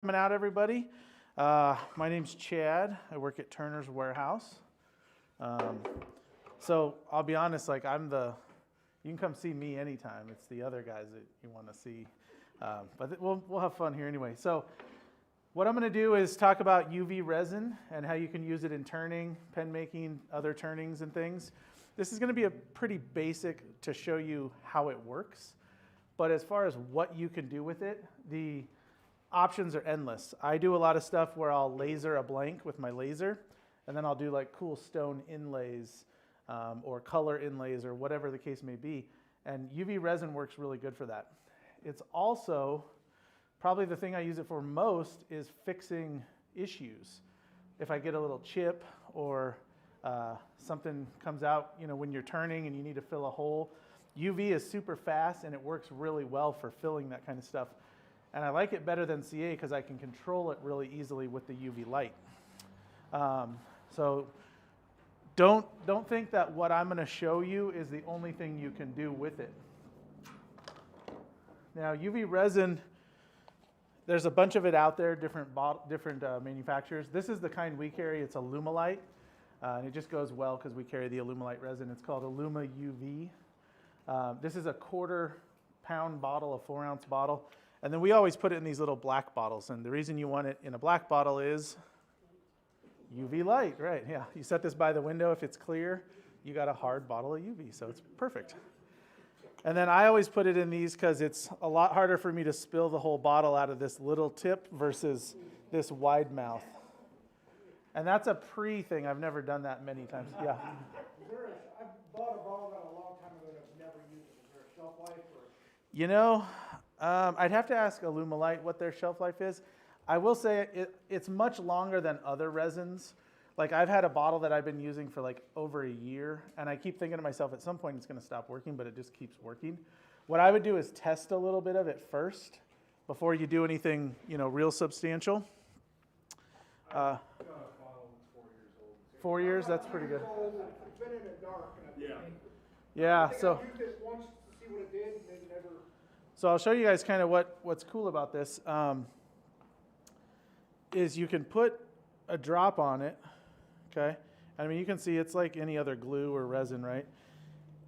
Coming out, everybody. My name's Chad. I work at Turner's Warehouse. So I'll be honest, like you can come see me anytime. It's the other guys that you want to see. But we'll have fun here anyway. So what I'm going to do is talk about UV resin and how you can use it in turning, pen making, other turnings and things. This is going to be a pretty basic to show you how it works. But as far as what you can do with it, the options are endless. I do a lot of stuff where I'll laser a blank with my laser, and then I'll do like cool stone inlays or color inlays or whatever the case may be. And UV resin works really good for that. It's also probably the thing I use it for most is fixing issues. If I get a little chip or something comes out, you know, when you're turning and you need to fill a hole, UV is super fast and it works really well for filling that kind of stuff. And I like it better than CA because I can control it really easily with the UV light. So don't think that what I'm going to show you is the only thing you can do with it. Now UV resin, there's a bunch of it out there, different manufacturers. This is the kind we carry. It's Alumilite, and it just goes well because we carry the Alumilite resin. It's called Aluma UV. This is a 1/4 pound bottle, a 4-ounce bottle. And then we always put it in these little black bottles. And the reason you want it in a black bottle is UV light, right? Yeah, you set this by the window. If it's clear, you got a hard bottle of UV, so it's perfect. And then I always put it in these because it's a lot harder for me to spill the whole bottle out of this little tip versus this wide mouth. And that's a pre-thing. I've never done that many times. Yeah. I bought a bottle a long time ago and I've never used it. Is there a shelf life? You know, I'd have to ask Alumilite what their shelf life is. I will say it's much longer than other resins. Like I've had a bottle that I've been using for like over a year, and I keep thinking to myself at some point it's going to stop working, but it just keeps working. What I would do is test a little bit of it first before you do anything, you know, real substantial. 4 years old. 4 years, that's pretty good. It's been in the dark. Yeah, I so. used this once to see what it did, and then never. So I'll show you guys kind of what's cool about this. Is you can put a drop on it, okay? I mean, you can see it's like any other glue or resin, right?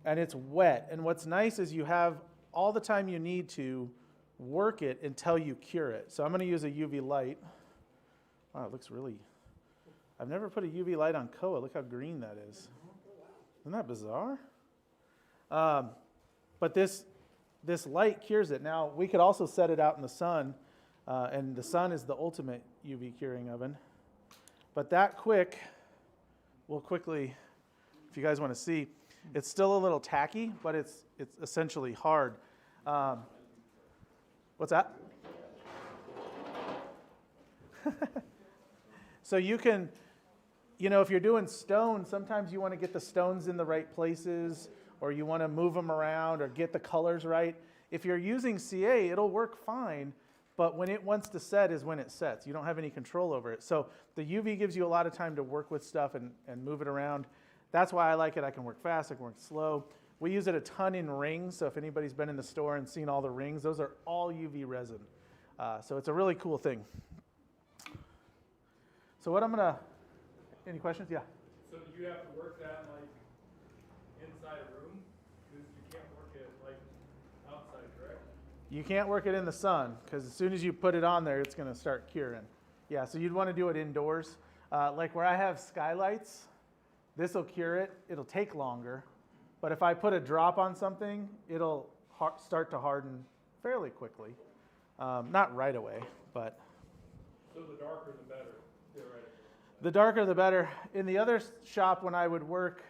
And it's wet. And what's nice is you have all the time you need to work it until you cure it. So I'm going to use a UV light. Wow, it looks really... I've never put a UV light on Koa. Look how green that is. Isn't that bizarre? But this light cures it. Now, we could also set it out in the sun, and the sun is the ultimate UV curing oven. But that quick, we'll quickly, if you guys want to see, it's still a little tacky, but it's essentially hard. What's that? So you can, you know, if you're doing stone, sometimes you want to get the stones in the right places, or you want to move them around or get the colors right. If you're using CA, it'll work fine, but when it wants to set is when it sets. You don't have any control over it. So the UV gives you a lot of time to work with stuff and move it around. That's why I like it. I can work fast, I can work slow. We use it a ton in rings, so if anybody's been in the store and seen all the rings, those are all UV resin. So it's a really cool thing. So what I'm gonna, any questions? Yeah. So do you have to work that like inside a room? Because you can't work it like outside, correct? You can't work it in the sun because as soon as you put it on there, it's going to start curing. Yeah, so you'd want to do it indoors. Like where I have skylights, this will cure it. It'll take longer. But if I put a drop on something, it'll start to harden fairly quickly. Not right away, but. So the darker the better, theoretically. The darker the better. In the other shop, when I would work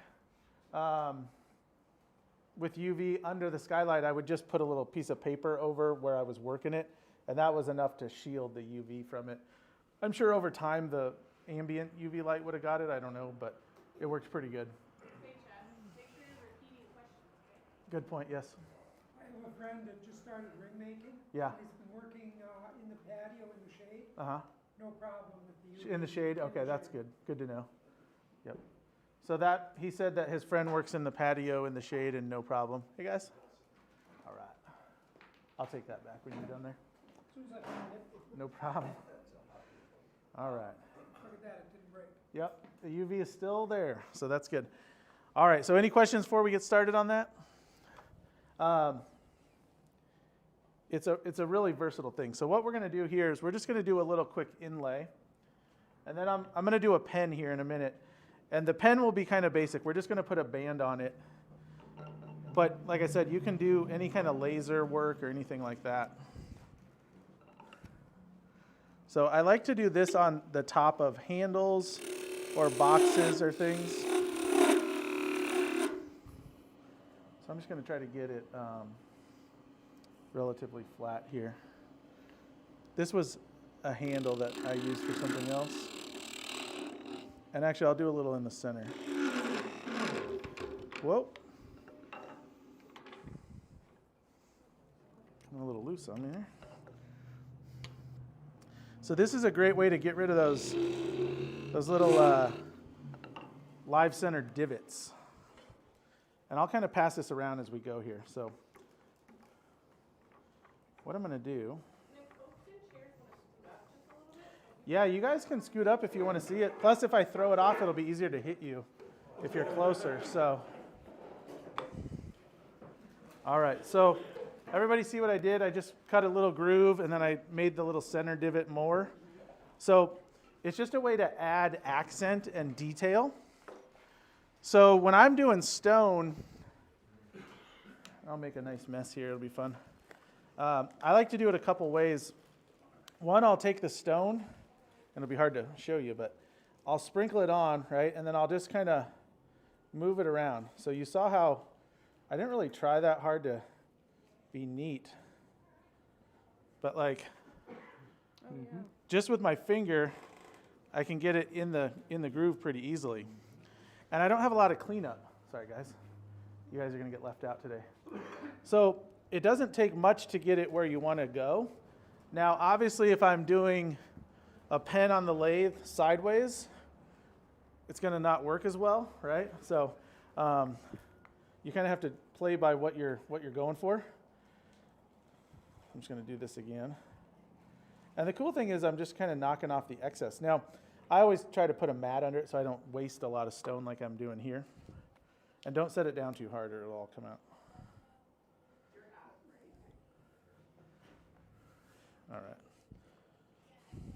with UV under the skylight, I would just put a little piece of paper over where I was working it, and that was enough to shield the UV from it. I'm sure over time the ambient UV light would have got it. I don't know, but it worked pretty good. Hey, Chad, make sure you're repeating questions, okay? Good point, yes. I have a friend that just started ring making. Yeah. He's been working in the patio in the shade. Uh-huh. No problem with the UV. In the shade? Okay, that's good. Good to know. Yep. So that, he said that his friend works in the patio in the shade and no problem. Hey, guys? All right. I'll take that back when you're done there. As soon as I find it. No problem. All right. Look at that, it didn't break. Yep, the UV is still there, so that's good. All right, so any questions before we get started on that? It's a really versatile thing. So what we're going to do here is we're just going to do a little quick inlay. And then I'm going to do a pen here in a minute. And the pen will be kind of basic. We're just going to put a band on it. But like I said, you can do any kind of laser work or anything like that. So I like to do this on the top of handles or boxes or things. So I'm just going to try to get it relatively flat here. This was a handle that I used for something else. And actually, I'll do a little in the center. Whoa. I'm a little loose on there. So this is a great way to get rid of those little live center divots. And I'll kind of pass this around as we go here. So what I'm going to do. Yeah, you guys can scoot up if you want to see it. Plus, if I throw it off, it'll be easier to hit you if you're closer. So, all right. So everybody see what I did? I just cut a little groove, and then I made the little center divot more. So it's just a way to add accent and detail. So when I'm doing stone, I'll make a nice mess here. It'll be fun. I like to do it a couple ways. One, I'll take the stone. It'll be hard to show you, but I'll sprinkle it on, right? And then I'll just kind of move it around. So you saw how I didn't really try that hard to be neat. But like, just with my finger, I can get it in the groove pretty easily. And I don't have a lot of cleanup. Sorry, guys. You guys are going to get left out today. So it doesn't take much to get it where you want to go. Now, obviously, if I'm doing a pen on the lathe sideways, it's going to not work as well, right? So you kind of have to play by what you're going for. I'm just going to do this again. And the cool thing is I'm just kind of knocking off the excess. Now, I always try to put a mat under it so I don't waste a lot of stone like I'm doing here. And don't set it down too hard or it'll all come out. All right.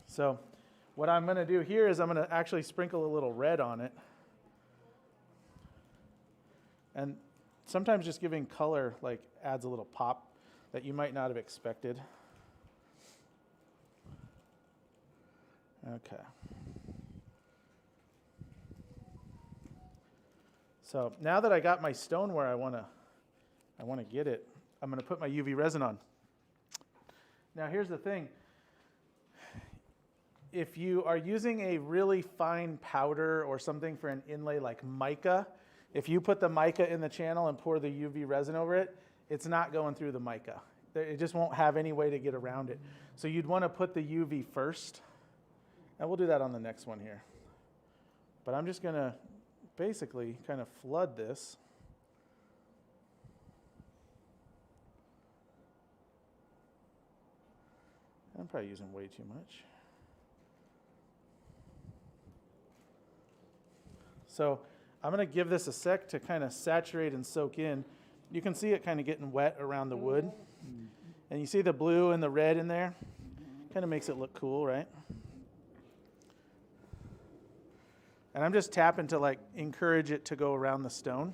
So what I'm going to do here is I'm going to actually sprinkle a little red on it. And sometimes just giving color like adds a little pop that you might not have expected. Okay. So now that I got my stone where I want to get it, I'm going to put my UV resin on. Now here's the thing. If you are using a really fine powder or something for an inlay like mica, if you put the mica in the channel and pour the UV resin over it, it's not going through the mica. It just won't have any way to get around it. So you'd want to put the UV first. And we'll do that on the next one here. But I'm just going to basically kind of flood this. I'm probably using way too much. So I'm going to give this a sec to kind of saturate and soak in. You can see it kind of getting wet around the wood. And you see the blue and the red in there? Kind of makes it look cool, right? And I'm just tapping to like encourage it to go around the stone.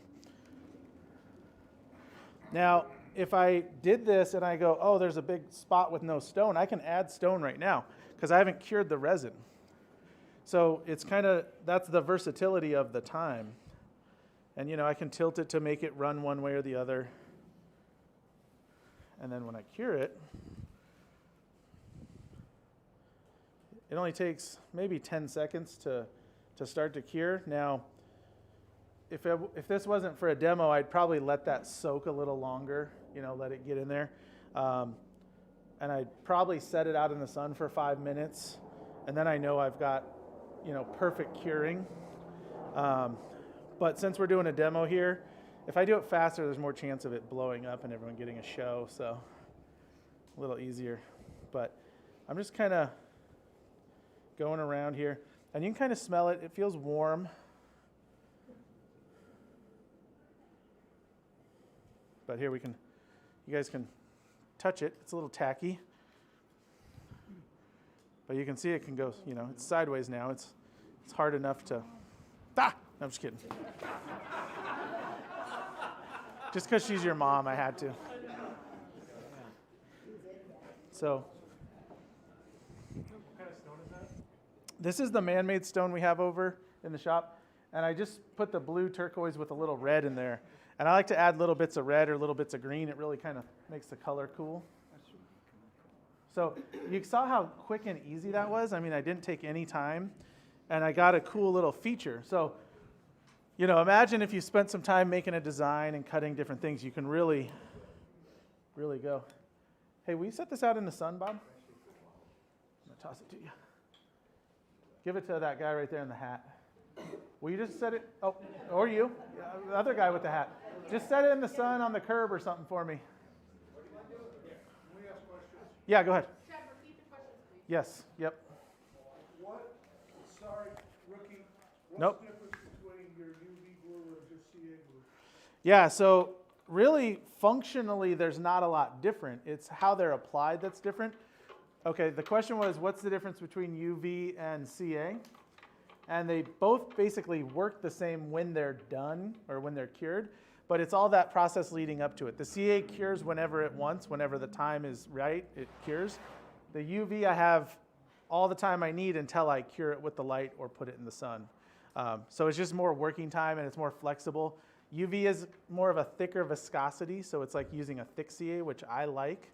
Now, if I did this and I go, oh, there's a big spot with no stone, I can add stone right now because I haven't cured the resin. So it's kind of, that's the versatility of the time. And you know, I can tilt it to make it run one way or the other. And then when I cure it, it only takes maybe 10 seconds to start to cure. Now, if this wasn't for a demo, I'd probably let that soak a little longer, you know, let it get in there. And I'd probably set it out in the sun for 5 minutes. And then I know I've got, you know, perfect curing. But since we're doing a demo here, if I do it faster, there's more chance of it blowing up and everyone getting a show. So a little easier. But I'm just kind of going around here. And you can kind of smell it. It feels warm. But here you guys can touch it. It's a little tacky. But you can see it can go, it's sideways now. It's hard enough to, no, I'm just kidding. Just because she's your mom, I had to. So. What kind of stone is that? This is the man-made stone we have over in the shop. And I just put the blue turquoise with a little red in there. And I like to add little bits of red or little bits of green. It really kind of makes the color cool. So you saw how quick and easy that was. I mean, I didn't take any time. And I got a cool little feature. So, imagine if you spent some time making a design and cutting different things. You can really, really go. Hey, will you set this out in the sun, Bob? I'm going to toss it to you. Give it to that guy right there in the hat. Will you just set it? Oh, or you, the other guy with the hat. Just set it in the sun on the curb or something for me. Yeah, go ahead. Chad, repeat the questions, please. Yes, yep. Rookie, what's Nope. the difference between your UV glue and just CA glue? Yeah, so really, functionally, there's not a lot different. It's how they're applied that's different. Okay, the question was, what's the difference between UV and CA? And they both basically work the same when they're done or when they're cured, but it's all that process leading up to it. The CA cures whenever it wants, whenever the time is right, it cures. The UV I have all the time I need until I cure it with the light or put it in the sun. So it's just more working time and it's more flexible. UV is more of a thicker viscosity, so it's like using a thick CA, which I like.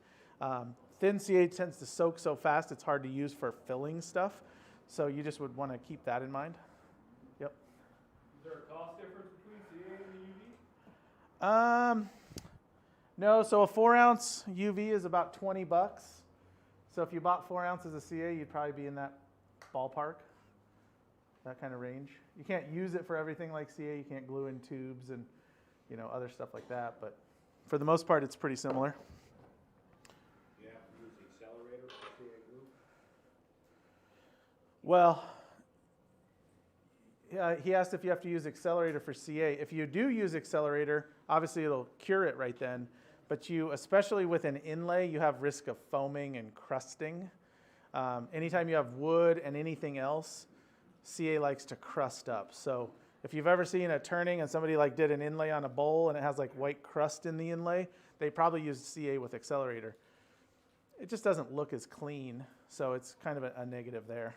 Thin CA tends to soak so fast it's hard to use for filling stuff. So you just would want to keep that in mind. Yep. Is there a cost difference between CA and the UV? No, so a 4-ounce UV is about 20 bucks. So if you bought 4 ounces of CA, you'd probably be in that ballpark, that kind of range. You can't use it for everything like CA. You can't glue in tubes and other stuff like that. But for the most part, it's pretty similar. You have to use the accelerator for CA glue? Well, he asked if you have to use accelerator for CA. If you do use accelerator, obviously it'll cure it right then. But especially with an inlay, you have risk of foaming and crusting. Anytime you have wood and anything else, CA likes to crust up. So if you've ever seen a turning and somebody did an inlay on a bowl and it has white crust in the inlay, they probably used CA with accelerator. It just doesn't look as clean, so it's kind of a negative there.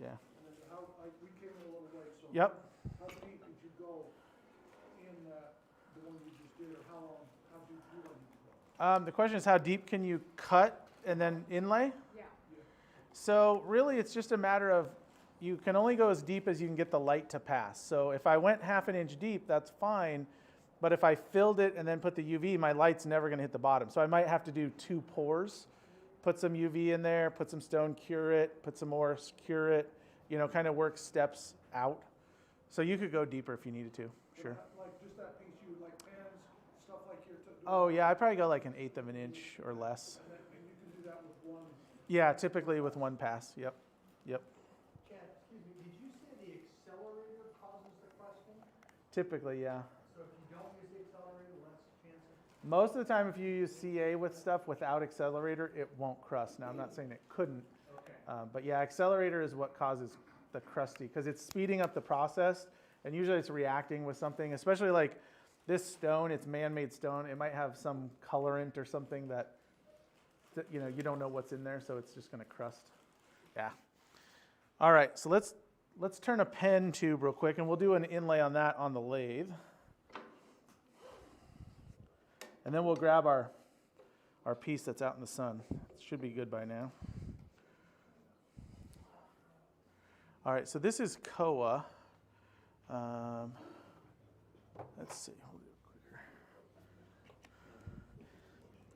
Yeah. And then we came in a little late, so. Yep. How deep did you go in the one you just did, or how deep do you want to go? The question is, how deep can you cut and then inlay? Yeah. So really, it's just a matter of you can only go as deep as you can get the light to pass. So if I went ½ an inch deep, that's fine. But if I filled it and then put the UV, my light's never going to hit the bottom. So I might have to do 2 pours, put some UV in there, put some stone, cure it, put some more, cure it, kind of work steps out. So you could go deeper if you needed to, sure. Like just that piece, you would pens, stuff like you're doing? Oh yeah, I'd probably go an 1/8 of an inch or less. And you can do that with one? Yeah, typically with one pass, yep. Chad, excuse me, did you say the accelerator causes the crusting? Typically, yeah. So if you don't use the accelerator, less chance of? Most of the time, if you use CA with stuff without accelerator, it won't crust. Now, I'm not saying it couldn't, Okay. but yeah, accelerator is what causes the crusty because it's speeding up the process, and usually it's reacting with something, especially like this stone, it's man-made stone. It might have some colorant or something that you don't know what's in there, so it's just going to crust. Yeah. All right, so let's turn a pen tube real quick, and we'll do an inlay on that on the lathe. And then we'll grab our piece that's out in the sun. It should be good by now. All right, so this is Koa. Let's see. Hold it quicker.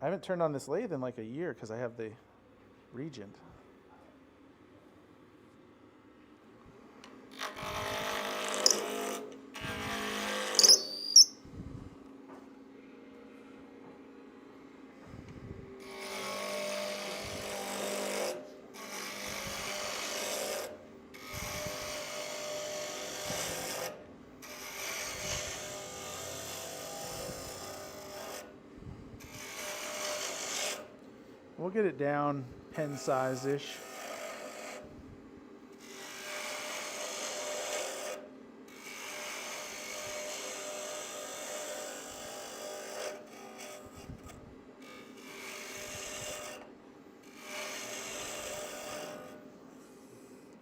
I haven't turned on this lathe in a year because I have the Regent. we'll get it down pen size-ish.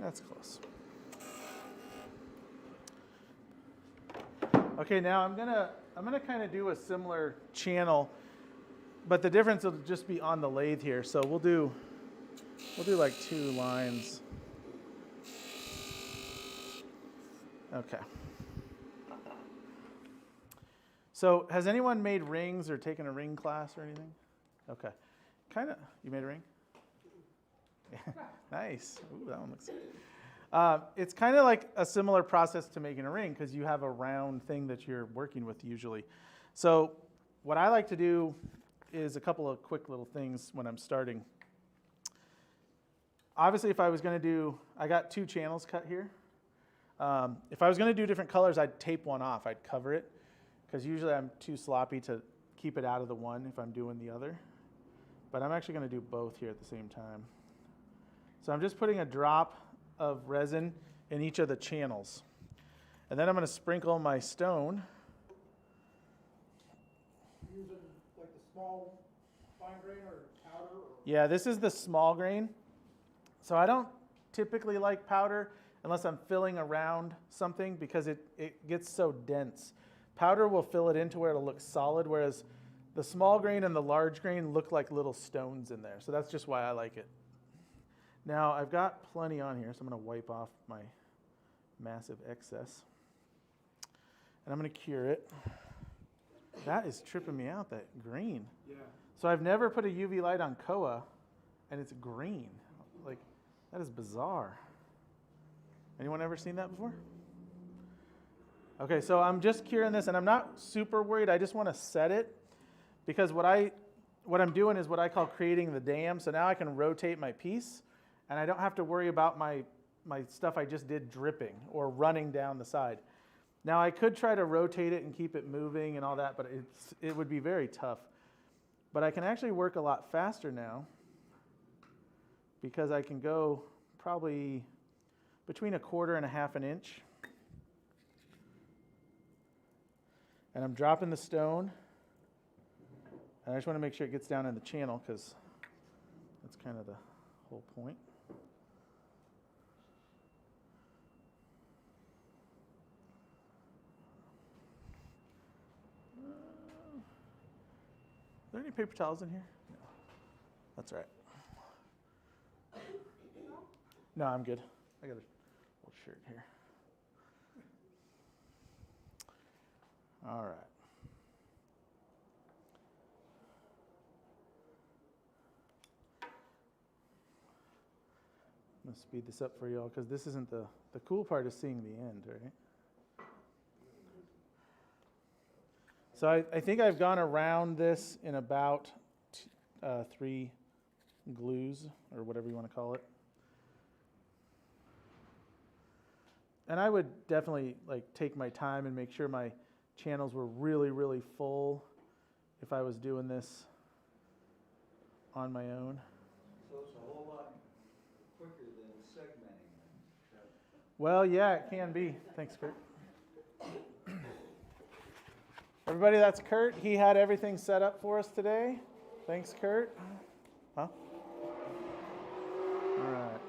That's close. Okay, now I'm gonna kind of do a similar channel, but the difference will just be on the lathe here. So we'll do like 2 lines. Okay. So has anyone made rings or taken a ring class or anything? Okay. You made a ring? Nice. Ooh, that one looks good. It's kind of like a similar process to making a ring because you have a round thing that you're working with usually. So what I like to do is a couple of quick little things when I'm starting. Obviously, if I was going to do, I got 2 channels cut here. If I was going to do different colors, I'd tape one off. I'd cover it because usually I'm too sloppy to keep it out of the one if I'm doing the other. But I'm actually going to do both here at the same time. So I'm just putting a drop of resin in each of the channels. And then I'm going to sprinkle my stone. Using like the small fine grain or powder? Or? Yeah, this is the small grain. So I don't typically like powder unless I'm filling around something because it gets so dense. Powder will fill it into where it'll look solid, whereas the small grain and the large grain look like little stones in there. So that's just why I like it. Now I've got plenty on here, so I'm going to wipe off my massive excess. And I'm going to cure it. That is tripping me out, that green. Yeah. So I've never put a UV light on Koa, and it's green. Like, that is bizarre. Anyone ever seen that before? Okay, so I'm just curing this, and I'm not super worried. I just want to set it because what I'm doing is what I call creating the dam. So now I can rotate my piece, and I don't have to worry about my stuff I just did dripping or running down the side. Now I could try to rotate it and keep it moving and all that, but it would be very tough. But I can actually work a lot faster now because I can go probably between 1/4 and 1/2 inch. And I'm dropping the stone. And I just want to make sure it gets down in the channel because that's kind of the whole point. Are there any paper towels in here? No. That's all right. No, I'm good. I got a little shirt here. All right. I'm going to speed this up for y'all because this isn't the cool part is seeing the end, right? So I think I've gone around this in about 3 glues or whatever you want to call it. And I would definitely take my time and make sure my channels were really, really full if I was doing this on my own. So it's a whole lot quicker than segmenting. Well, yeah, it can be. Thanks, Kurt. Everybody, that's Kurt. He had everything set up for us today. Thanks, Kurt. Huh? All right.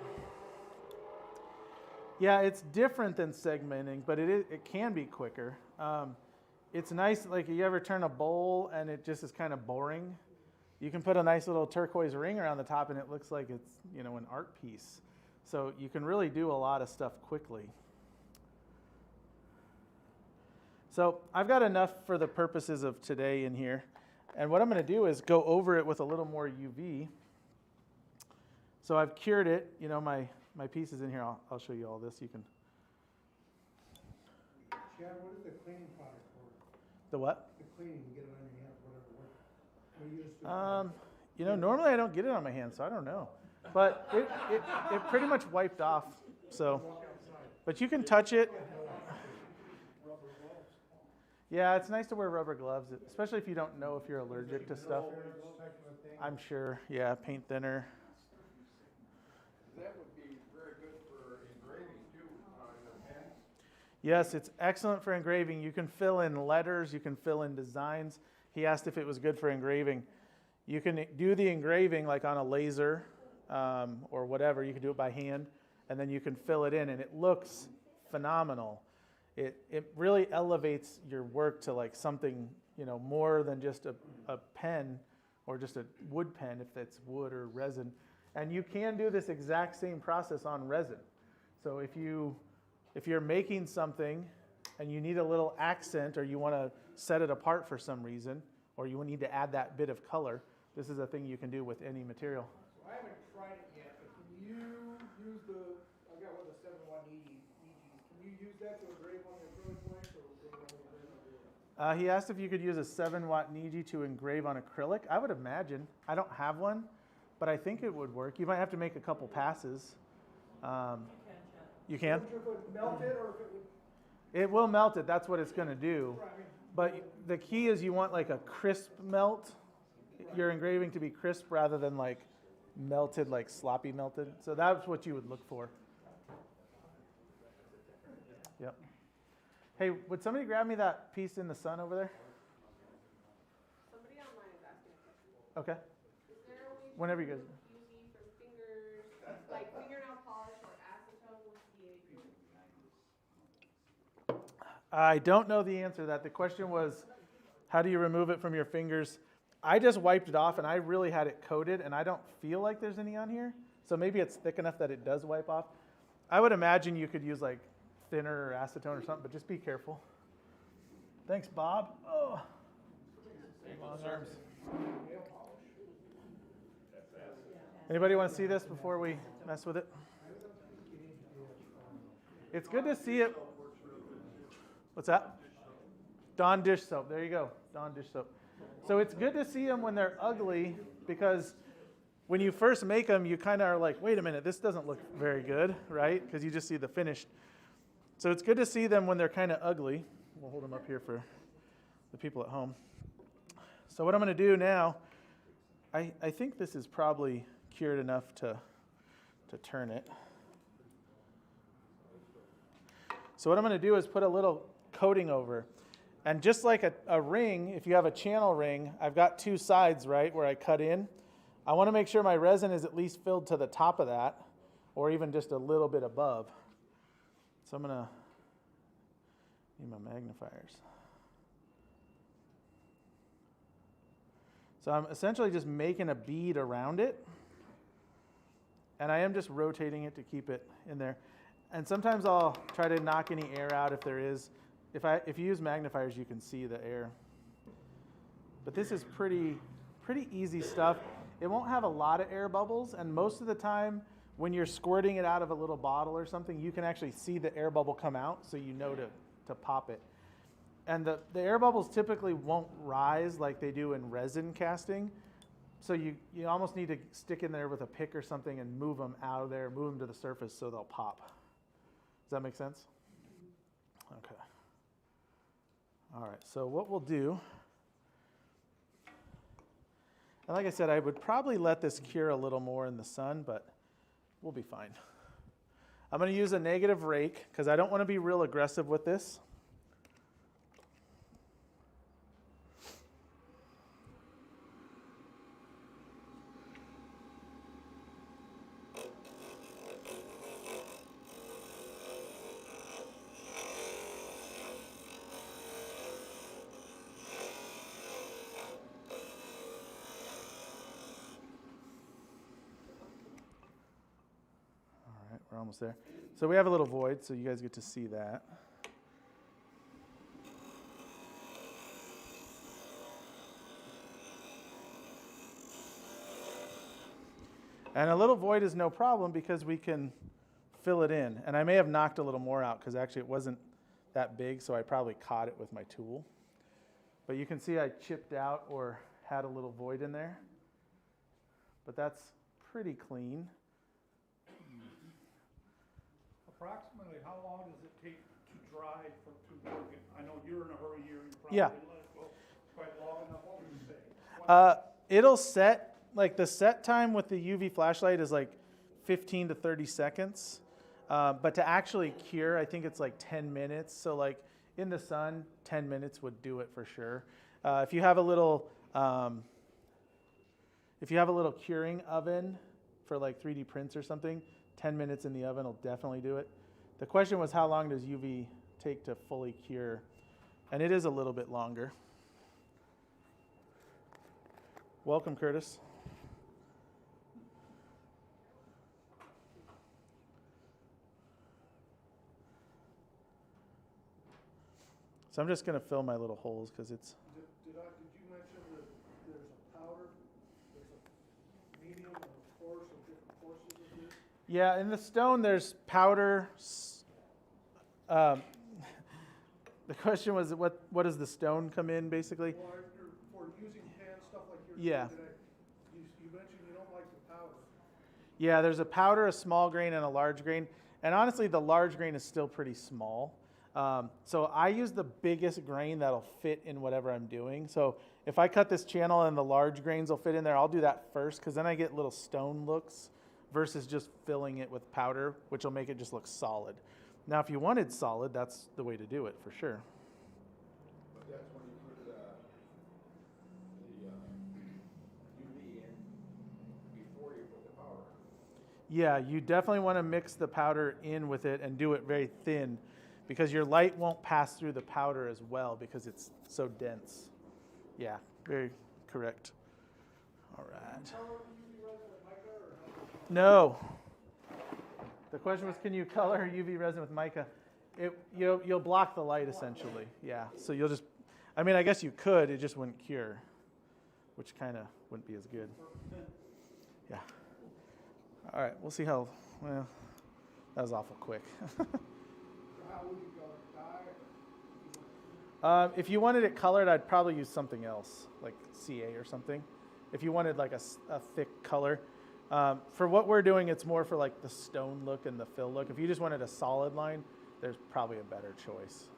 Yeah, it's different than segmenting, but it can be quicker. It's nice, like you ever turn a bowl and it just is kind of boring. You can put a nice little turquoise ring around the top and it looks like it's, an art piece. So you can really do a lot of stuff quickly. So I've got enough for the purposes of today in here. And what I'm going to do is go over it with a little more UV. So I've cured it. My piece is in here. I'll show you all this. You can. Chad, what is the cleaning product for? The what? The cleaning, you get it on your hands, whatever. What do you just do? Normally I don't get it on my hands, so I don't know. But it pretty much wiped off. So, but you can touch it. Yeah, it's nice to wear rubber gloves, especially if you don't know if you're allergic to stuff. I'm sure. Yeah, paint thinner. That would be very good for engraving too, your pens. Yes, it's excellent for engraving. You can fill in letters, you can fill in designs. He asked if it was good for engraving. You can do the engraving like on a laser or whatever. You can do it by hand, and then you can fill it in, and it looks phenomenal. It really elevates your work to like something, you know, more than just a pen or just a wood pen if it's wood or resin. And you can do this exact same process on resin. So if you're making something and you need a little accent or you want to set it apart for some reason, or you need to add that bit of color, this is a thing you can do with any material. So I haven't tried it yet, but can you use I've got one of the 7-watt EGs. Can you use that to engrave on the acrylic blanks or engrave on the acrylic? He asked if you could use a 7-watt Niji to engrave on acrylic. I would imagine. I don't have one, but I think it would work. You might have to make a couple passes. You can? I'm not sure if it would melt it or if it would. It will melt it. That's what it's going to do. Right, I mean, But the key is you want like a crisp melt. Your engraving to be crisp rather than like melted, like sloppy melted. So that's what you would look for. Yep. Hey, would somebody grab me that piece in the sun over there? Somebody online is asking a question. Okay. Is there a way to Whenever you guys. remove UV from fingers, like fingernail polish or acetone with the I don't know the answer to that. The question was, how do you remove it from your fingers? I just wiped it off, and I really had it coated, and I don't feel like there's any on here. So maybe it's thick enough that it does wipe off. I would imagine you could use like thinner or acetone or something, but just be careful. Thanks, Bob. Oh, long arms. Anybody want to see this before we mess with it? It's good to see it. What's that? Dawn dish soap. There you go. Dawn dish soap. So it's good to see them when they're ugly because when you first make them, you kind of are like, wait a minute, this doesn't look very good, right? Because you just see the finished. So it's good to see them when they're kind of ugly. We'll hold them up here for the people at home. So what I'm going to do now, I think this is probably cured enough to turn it. So what I'm going to do is put a little coating over. And just like a ring, if you have a channel ring, I've got two sides, right, where I cut in. I want to make sure my resin is at least filled to the top of that, or even just a little bit above. So I'm going to need my magnifiers. So I'm essentially just making a bead around it. And I am just rotating it to keep it in there. And sometimes I'll try to knock any air out if there is. If you use magnifiers, you can see the air. But this is pretty easy stuff. It won't have a lot of air bubbles, and most of the time when you're squirting it out of a little bottle or something, you can actually see the air bubble come out, so you know to pop it. And the air bubbles typically won't rise like they do in resin casting, so you almost need to stick in there with a pick or something and move them out of there, move them to the surface so they'll pop. Does that make sense? Okay. All right, so what we'll do, and like I said, I would probably let this cure a little more in the sun, but we'll be fine. I'm going to use a negative rake because I don't want to be real aggressive with this. We're almost there. So we have a little void, so you guys get to see that. And a little void is no problem because we can fill it in. And I may have knocked a little more out because actually it wasn't that big, so I probably caught it with my tool. But you can see I chipped out or had a little void in there. But that's pretty clean. I'll approximately how long does it take to dry to work it? I know you're in a hurry, you probably Yeah. let it go quite long enough. What would you say? It'll set, like the set time with the UV flashlight is like 15 to 30 seconds. But to actually cure, I think it's like 10 minutes. So like in the sun, 10 minutes would do it for sure. If you have a little curing oven for like 3D prints or something, 10 minutes in the oven will definitely do it. The question was, how long does UV take to fully cure? And it is a little bit longer. Welcome, Curtis. So I'm just going to fill my little holes because it's... Did you mention that there's a powder, there's a medium and a coarse and different courses of this? Yeah, in the stone there's powder. The question was, what does the stone come in, basically? Well, for using pan stuff like you're Yeah. doing today, you mentioned you don't like the powder. Yeah, there's a powder, a small grain, and a large grain. And honestly, the large grain is still pretty small. So I use the biggest grain that'll fit in whatever I'm doing. So if I cut this channel and the large grains will fit in there, I'll do that first because then I get little stone looks versus just filling it with powder, which will make it just look solid. Now, if you wanted solid, that's the way to do it for sure. But that's when you put the UV in before you put the powder. Yeah, you definitely want to mix the powder in with it and do it very thin because your light won't pass through the powder as well because it's so dense. Yeah, very correct. All right. No. The question was, can you color UV resin with mica? You'll block the light essentially. Yeah, so you'll just, I mean, I guess you could, it just wouldn't cure, which kind of wouldn't be as good. Yeah. All right, we'll see how, well, that was awful quick. How would you go? Dye? If you wanted it colored, I'd probably use something else, like CA or something. If you wanted like a thick color. For what we're doing, it's more for like the stone look and the fill look. If you just wanted a solid line, there's probably a better choice.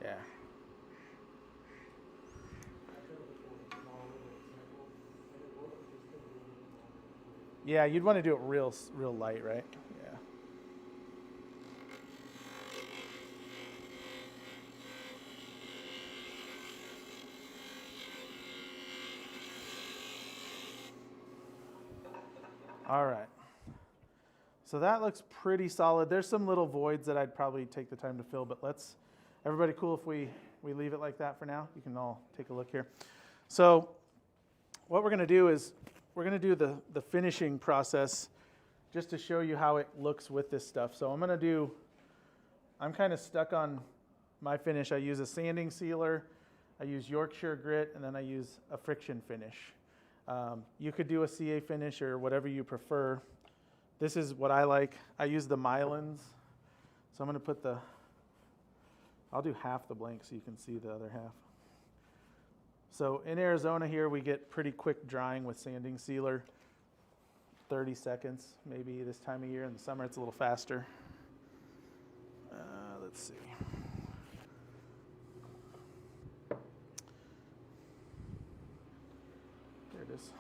Yeah. Yeah, you'd want to do it real light, right? Yeah. All right. So that looks pretty solid. There's some little voids that I'd probably take the time to fill, but everybody cool if we leave it like that for now? You can all take a look here. So what we're going to do is we're going to do the finishing process just to show you how it looks with this stuff. So I'm kind of stuck on my finish. I use a sanding sealer, I use Yorkshire grit, and then I use a friction finish. You could do a CA finish or whatever you prefer. This is what I like. I use the Mylans. So I'm going to I'll do half the blank so you can see the other half. So in Arizona here, we get pretty quick drying with sanding sealer. 30 seconds maybe this time of year. In the summer, it's a little faster. Let's see. There it is.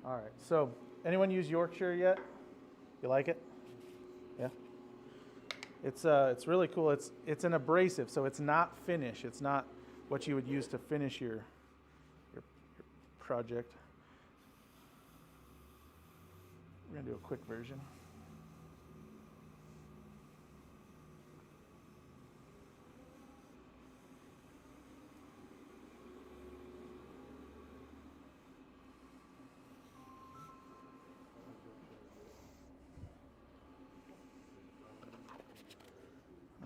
All right, so anyone use Yorkshire yet? You like it? Yeah? It's really cool. It's an abrasive, so it's not finish. It's not what you would use to finish your project. We're going to do a quick version.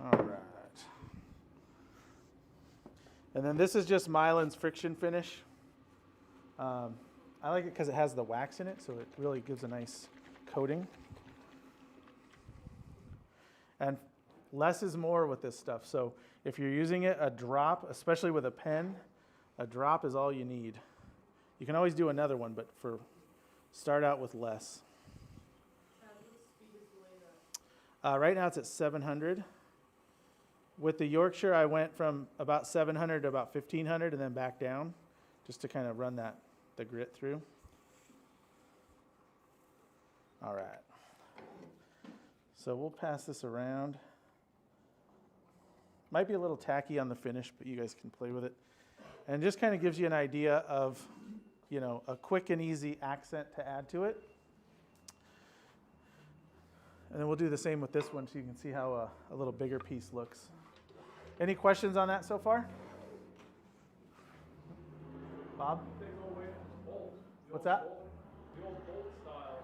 All right. And then this is just Mylan's friction finish. I like it because it has the wax in it, so it really gives a nice coating. And less is more with this stuff. So if you're using it, a drop, especially with a pen, a drop is all you need. You can always do another one, but for start out with less. What's the speed is lathe at? Right now it's at 700. With the Yorkshire, I went from about 700 to about 1500 and then back down just to kind of run the grit through. All right. So we'll pass this around. Might be a little tacky on the finish, but you guys can play with it. And just kind of gives you an idea of, you know, a quick and easy accent to add to it. And then we'll do the same with this one so you can see how a little bigger piece looks. Any questions on that so far? Bob? They go away from the bolt. The What's old that? bolt- The old bolt style,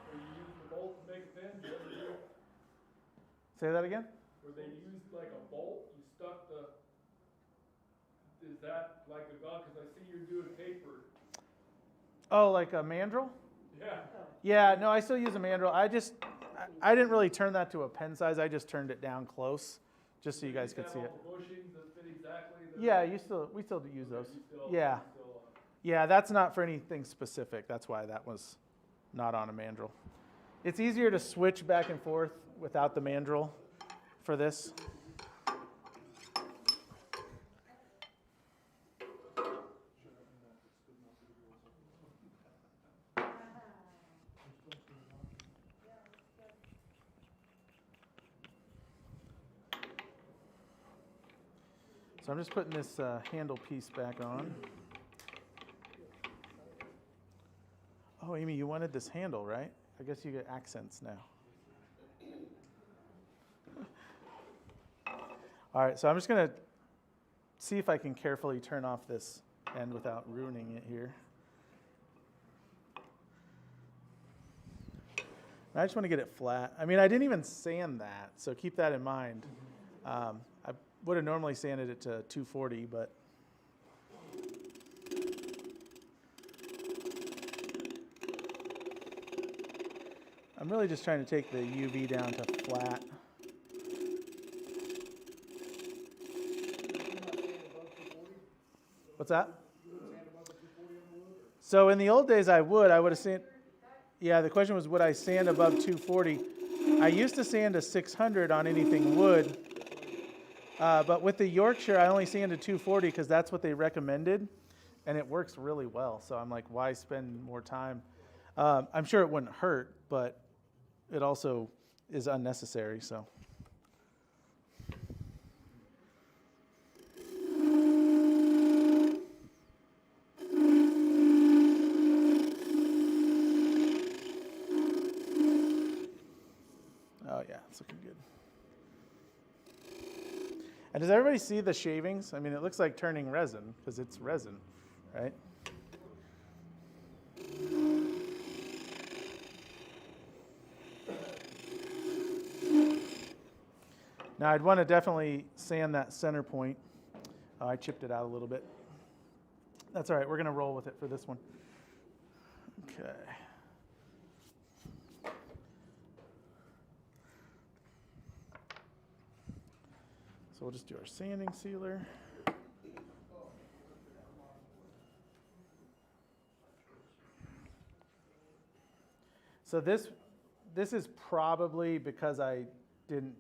where you use the bolt to make pins, what do you do? Say that again? Where they used like a bolt, you stuck is that like a gun? Because I see you're doing paper. Oh, like a mandrel? Yeah. Yeah, no, I still use a mandrel. I didn't really turn that to a pen size. I just turned it down close, just so you guys could see it. All the bushings that fit exactly. Yeah, we still do use those. Yeah. Still, Yeah, that's not for anything specific. That's why that was not on a mandrel. It's easier to switch back and forth without the mandrel for this. So I'm just putting this handle piece back on. Oh, Amy, you wanted this handle, right? I guess you get accents now. All right, so I'm just going to see if I can carefully turn off this end without ruining it here. I just want to get it flat. I mean, I didn't even sand that, so keep that in mind. I would have normally sanded it to 240, but I'm really just trying to take the UV down to flat. What's that? So in the old days, I would have sand. Yeah, the question was, would I sand above 240? I used to sand a 600 on anything wood, but with the Yorkshire, I only sanded 240 because that's what they recommended, and it works really well. So I'm like, why spend more time? I'm sure it wouldn't hurt, but it also is unnecessary. So. Oh yeah, it's looking good. And does everybody see the shavings? I mean, it looks like turning resin because it's resin, right? Now I'd want to definitely sand that center point. Oh, I chipped it out a little bit. That's all right, we're going to roll with it for this one. Okay. So we'll just do our sanding sealer. So this is probably because I didn't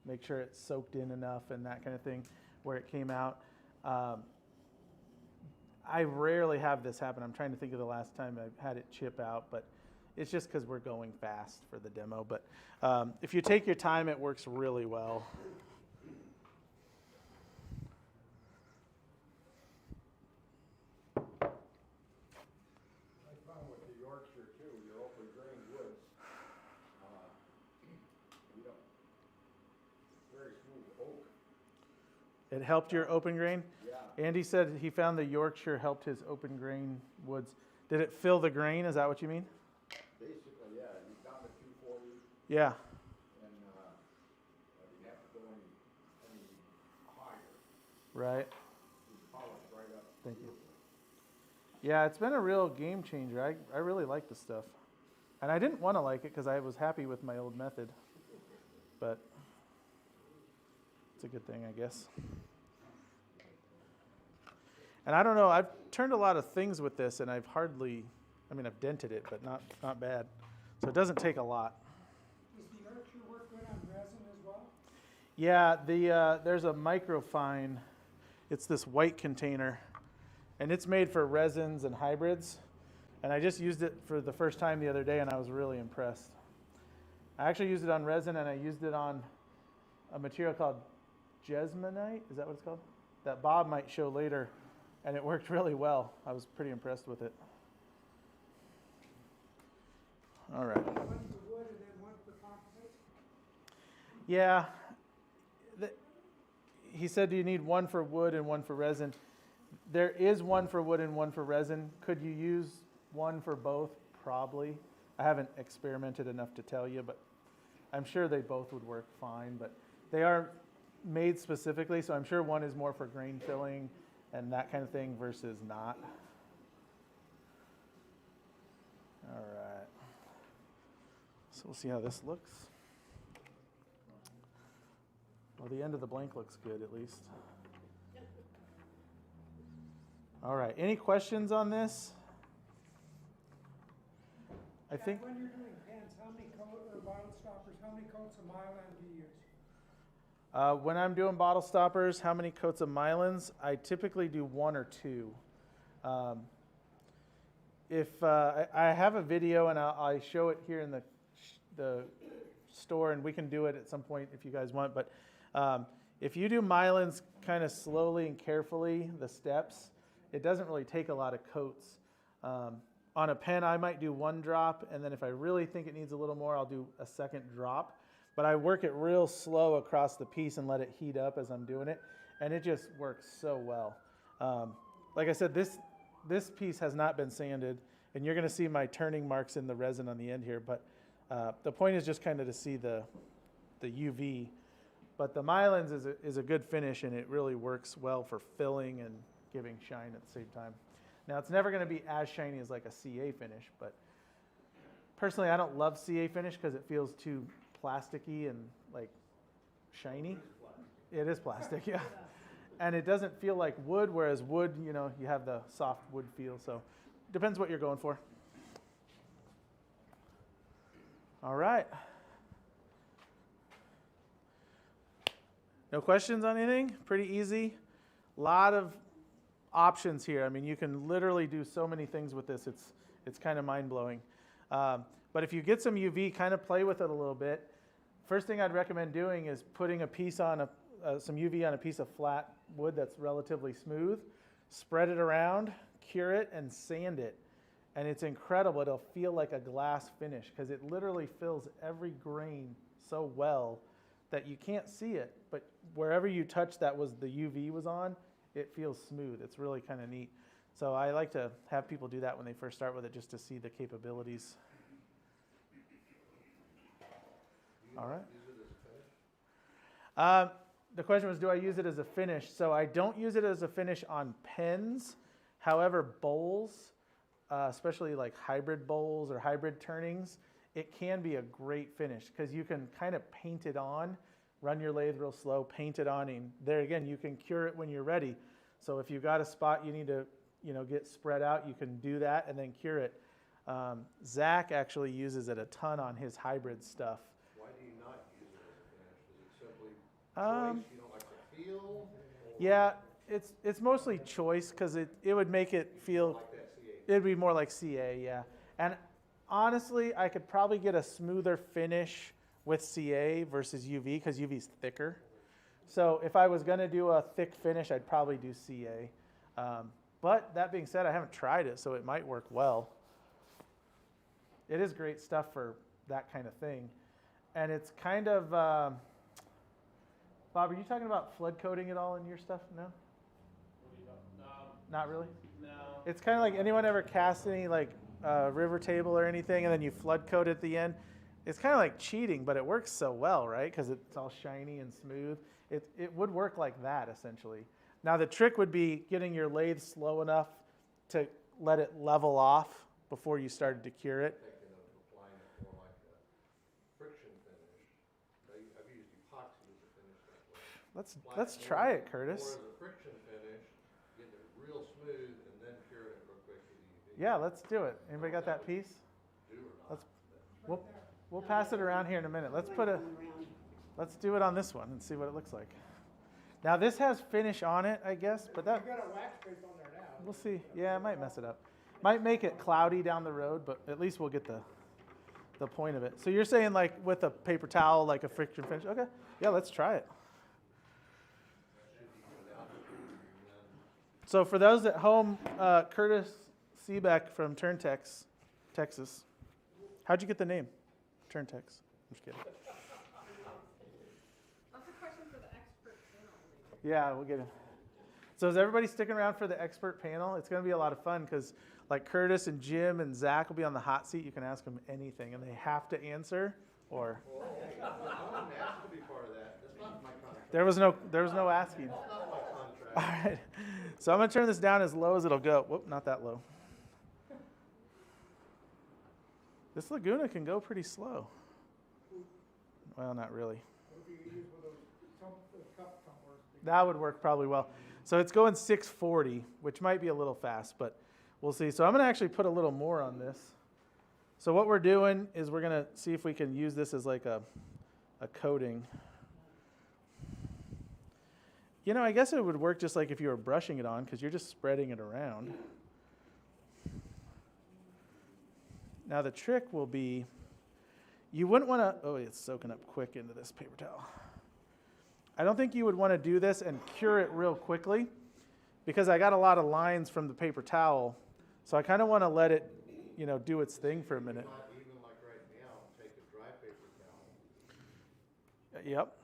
make sure it soaked in enough and that kind of thing where it came out. I rarely have this happen. I'm trying to think of the last time I've had it chip out, but it's just because we're going fast for the demo. But if you take your time, it works really well. I found with the Yorkshire too, your open grain woods, you know, very smooth oak. It helped your open grain? Yeah. Andy said he found the Yorkshire helped his open grain woods. Did it fill the grain? Is that what you mean? Basically, yeah, you down to 240 Yeah. and you have to go any higher. Right. You polish right up. Thank you. Yeah, it's been a real game changer. I really like this stuff. And I didn't want to like it because I was happy with my old method. But it's a good thing, I guess. And I don't know, I've turned a lot of things with this and I I mean, I've dented it, but not bad. So it doesn't take a lot. Does the Yorkshire work good on resin as well? Yeah, there's a microfine. It's this white container, and it's made for resins and hybrids. And I just used it for the first time the other day, and I was really impressed. I actually used it on resin, and I used it on a material called jesmonite. Is that what it's called? That Bob might show later, and it worked really well. I was pretty impressed with it. All right. One for wood and then one for composite? Yeah. He said, do you need one for wood and one for resin? There is one for wood and one for resin. Could you use one for both? Probably. I haven't experimented enough to tell you, but I'm sure they both would work fine. But they are made specifically, so I'm sure one is more for grain filling and that kind of thing versus not. All right. So we'll see how this looks. Well, the end of the blank looks good, at least. All right. Any questions on this? I think. When you're doing pens, how many or bottle stoppers, how many coats of mylan do you use? When I'm doing bottle stoppers, how many coats of Mylans? I typically do 1 or 2. If I have a video, and I show it here in the store, and we can do it at some point if you guys want. But if you do Mylans kind of slowly and carefully, the steps, it doesn't really take a lot of coats. On a pen, I might do 1 drop, and then if I really think it needs a little more, I'll do a second drop. But I work it real slow across the piece and let it heat up as I'm doing it, and it just works so well. Like I said, this piece has not been sanded, and you're going to see my turning marks in the resin on the end here, but the point is just kind of to see the UV. But the Mylans is a good finish, and it really works well for filling and giving shine at the same time. Now, it's never going to be as shiny as like a CA finish, but personally, I don't love CA finish because it feels too plasticky and like shiny. It is plastic, yeah. And it doesn't feel like wood, whereas wood, you know, you have the soft wood feel. So depends what you're going for. All right. No questions on anything? Pretty easy. A lot of options here. I mean, you can literally do so many things with this. It's kind of mind-blowing. But if you get some UV, kind of play with it a little bit. First thing I'd recommend doing is putting a piece on some UV on a piece of flat wood that's relatively smooth. Spread it around, cure it, and sand it. And it's incredible. It'll feel like a glass finish because it literally fills every grain so well that you can't see it. But wherever you touch that the UV was on, it feels smooth. It's really kind of neat. So I like to have people do that when they first start with it just to see the capabilities. All right. The question was, do I use it as a finish? So I don't use it as a finish on pens. However, bowls, especially like hybrid bowls or hybrid turnings, it can be a great finish because you can kind of paint it on, run your lathe real slow, paint it on, and there again, you can cure it when you're ready. So if you've got a spot you need to, get spread out, you can do that and then cure it. Zach actually uses it a ton on his hybrid stuff. Why do you not use it as a finish? Is it simply choice? You don't like the feel? Yeah, it's mostly choice because it would make it feel, Like that CA? it'd be more like CA, yeah. And honestly, I could probably get a smoother finish with CA versus UV because UV's thicker. So if I was going to do a thick finish, I'd probably do CA. But that being said, I haven't tried it, so it might work well. It is great stuff for that kind of thing. And it's kind of, Bob, are you talking about flood coating at all in your stuff? No? No. Not really? No. It's kind of like, anyone ever cast any like river table or anything and then you flood coat at the end? It's kind of like cheating, but it works so well, right? Because it's all shiny and smooth. It would work like that, essentially. Now, the trick would be getting your lathe slow enough to let it level off before you started to cure it. Thinking of applying it more like a friction finish. I've used epoxy as a finish that way. Let's try it, Curtis. Or as a friction finish, get it real smooth and then cure it real quick with UV. Yeah, let's do it. Anybody got that piece? Do or not. Let's, we'll pass it around here in a minute. Let's do it on this one and see what it looks like. Now this has finish on it, I guess, but that, You got a wax space on there now. we'll see. Yeah, it might mess it up. Might make it cloudy down the road, but at least we'll get the point of it. So you're saying like with a paper towel, like a friction finish? Okay, yeah, let's try it. So for those at home, Curtis Seebeck from Turntex, Texas. How'd you get the name? Turntex. I'm just kidding. That's a question for the expert panel. Yeah, we'll get it. So is everybody sticking around for the expert panel? It's going to be a lot of fun because like Curtis and Jim and Zach will be on the hot seat. You can ask them anything and they have to answer or. I wouldn't ask to be part of that. That's not my contract. There was no asking. That's not my contract. All right. So I'm going to turn this down as low as it'll go. Whoop, not that low. This Laguna can go pretty slow. Well, not really. What if you use one of those cup tumblers? That would work probably well. So it's going 640, which might be a little fast, but we'll see. So I'm going to actually put a little more on this. So what we're doing is we're going to see if we can use this as like a coating. You know, I guess it would work just like if you were brushing it on because you're just spreading it around. Now the trick will be, you wouldn't want to, oh, it's soaking up quick into this paper towel. I don't think you would want to do this and cure it real quickly because I got a lot of lines from the paper towel. So I kind of want to let it, you know, do its thing for a minute. Even like right now, take a dry paper towel, Yep.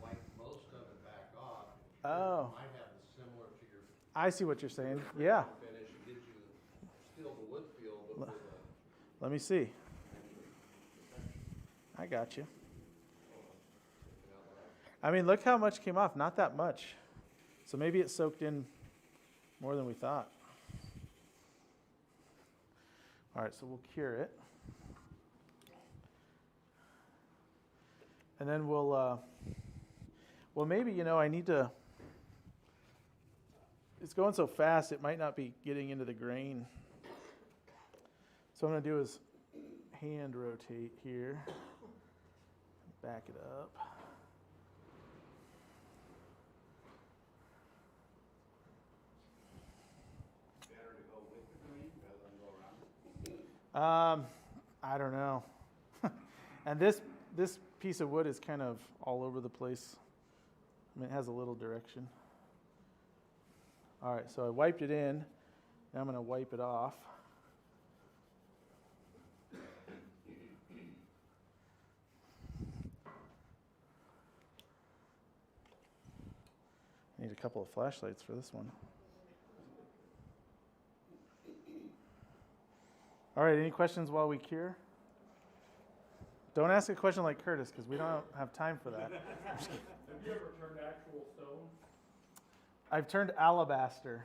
wipe most of it back off. Oh. Might have the similar to your I see what you're saying. Yeah. finish. It gives you still the wood feel, but with a Let me see. I got you. I mean, look how much came off. Not that much. So maybe it soaked in more than we thought. All right, so we'll cure it. And then we'll maybe, you know, I need to, it's going so fast, it might not be getting into the grain. So what I'm going to do is hand rotate here, back it up. Better to go with the green rather than go around. I don't know. And this piece of wood is kind of all over the place. I mean, it has a little direction. All right, so I wiped it in. Now I'm going to wipe it off. I need a couple of flashlights for this one. All right, any questions while we cure? Don't ask a question like Curtis because we don't have time for that. Have you ever turned actual stone? I've turned alabaster,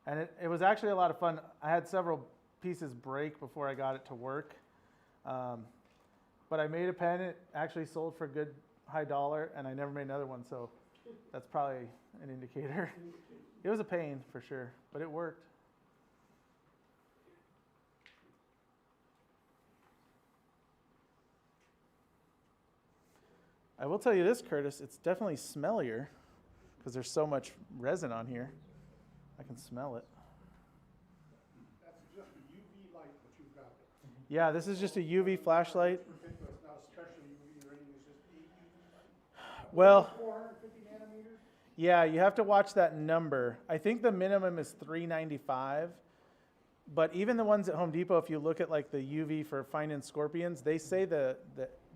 and it was actually a lot of fun. I had several pieces break before I got it to work, but I made a pen. It actually sold for a good high dollar, and I never made another one, so that's probably an indicator. It was a pain for sure, but it worked. I will tell you this, Curtis, it's definitely smellier because there's so much resin on here. I can smell it. That's just a UV light that you've got. Yeah, this is just a UV flashlight. It's not a special UV or anything, it's just UV. Well, 450 nanometers? yeah, you have to watch that number. I think the minimum is 395. But even the ones at Home Depot, if you look at like the UV for fine-end scorpions, they say the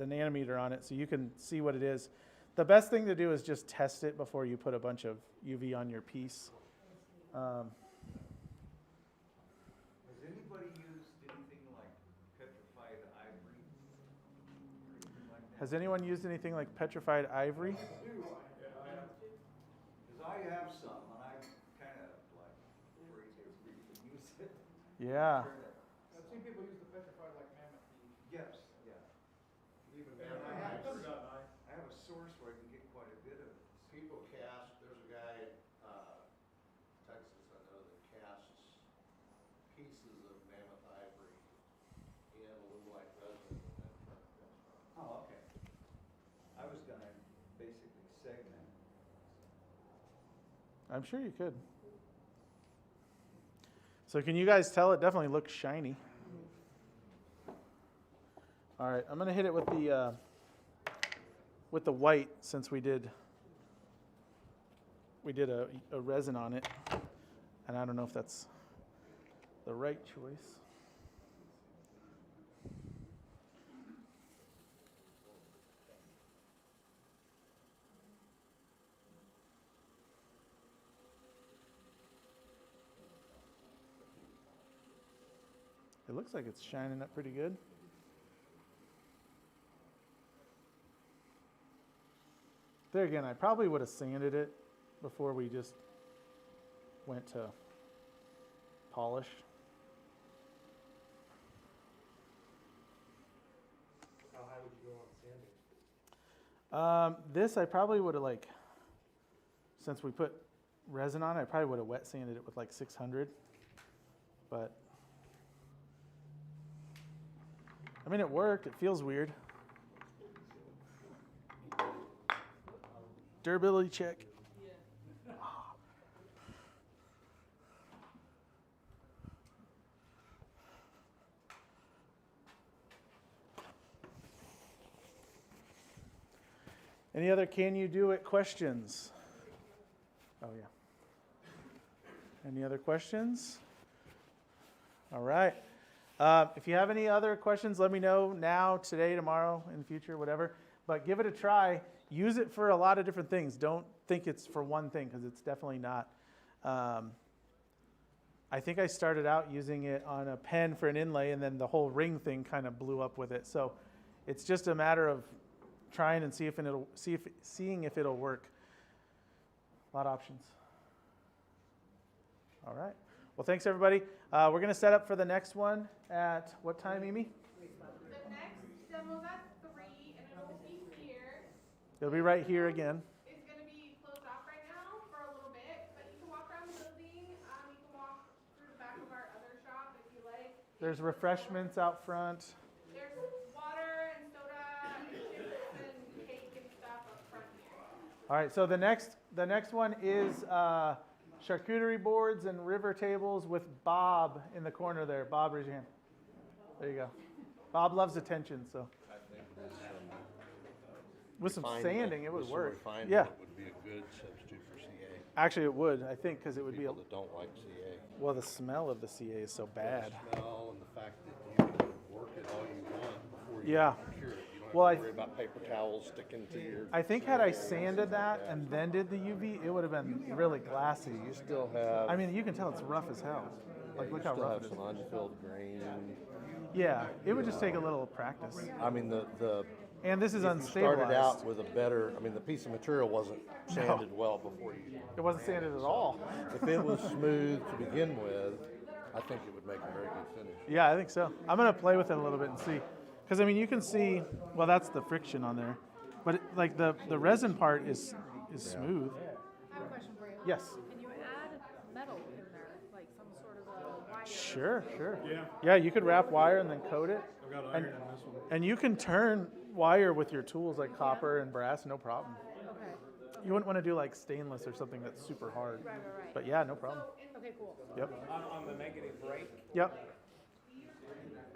nanometer on it so you can see what it is. The best thing to do is just test it before you put a bunch of UV on your piece. Has anybody used anything like petrified ivory? Or anything like that? Has anyone used anything like petrified ivory? Because I have some, and I'm kind of like afraid to really use it. Yeah. I've seen people use the petrified like mammoth. Yes, yeah. Even And now, I have, Forgotten I have a source where I can get quite a bit of it. people cast, there's a guy, Texas, I know, that casts pieces I'm sure you could. So can you guys tell it definitely looks shiny? All right, I'm gonna hit it with the white since we did a resin on it, and I don't know if that's the right choice. It looks like it's shining up pretty good. There again, I probably would have sanded it before we just went to polish. How high would you go on sanding? This I probably would have since we put resin on it, I probably would have wet sanded it with like 600. But, I mean, it worked. It feels weird. Durability check. Any other can you do it questions? Oh, yeah. Any other questions? All right. If you have any other questions, let me know now, today, tomorrow, in the future, whatever. But give it a try. Use it for a lot of different things. Don't think it's for one thing, because it's definitely not. I think I started out using it on a pen for an inlay, and then the whole ring thing kind of blew up with it. So it's just a matter of trying and seeing if it'll work. A lot of options. All right. Well, thanks everybody. We're going to set up for the next one at what time, Amy? The next demo's at 3, and it'll be here. It'll be right here again. It's going to be closed off right now for a little bit, but you can walk around the building. You can walk through the back of our other shop if you like. There's refreshments out front. There's water and soda and chips and cake and stuff up front here. All right. So the next one is charcuterie boards and river tables with Bob in the corner there. Bob, raise your hand. There you go. Bob loves attention, so. I think this, With some sanding, it would work. Refinement Yeah. would be a good substitute for CA. Actually, it would, I think, because it would be, People that don't like CA. well, the smell of the CA is so bad. The smell and the fact that you can work it all you want before you Yeah. cure it. You don't Well, have to worry about paper towels sticking to your. I think had I sanded that and then did the UV, it would have been really glassy. You still have. I mean, you can tell it's rough as hell. Like, look how rough it is. You still have some unfilled grain. Yeah, it would just take a little practice. I mean, the And this is if you started out unstabilized. with a better, I mean, the piece of material wasn't sanded well before you. It wasn't sanded at all. If it was smooth to begin with, I think it would make a very good finish. Yeah, I think so. I'm going to play with it a little bit and see. Because, I mean, you can see, well, that's the friction on there. But, like, the resin part is smooth. I have a question for you. Yes. Can you add metal in there, like some sort of a wire? Sure. Yeah. Yeah, you could wrap wire and then coat it. I've got And, iron in this one. and you can turn wire with your tools like copper and brass, no problem. Okay. You wouldn't want to do like stainless or something that's super hard. Right. But yeah, no problem. Okay, cool. Yep. On the negative rake, Yep.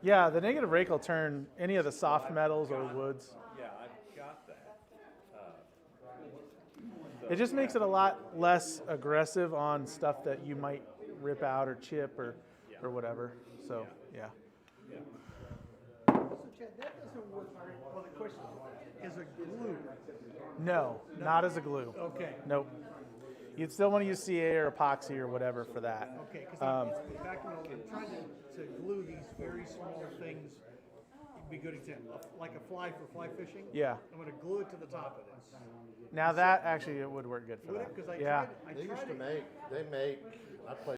Yeah, the negative rake will turn any of the soft metals or woods. yeah, I've got that. It just makes it a lot less aggressive on stuff that you might rip out or chip or whatever. So, yeah. So Chad, that doesn't work, well, the question is a glue. No, not as a glue. Okay. Nope. You'd still want to use CA or epoxy or whatever for that. Okay, because back when I'm trying to glue these very small things, it'd be a good example, like a fly for fly fishing. Yeah. I'm gonna glue it to the top of this. Now that actually it would work good for Would that. it? Because I Yeah. tried, They used to make, I played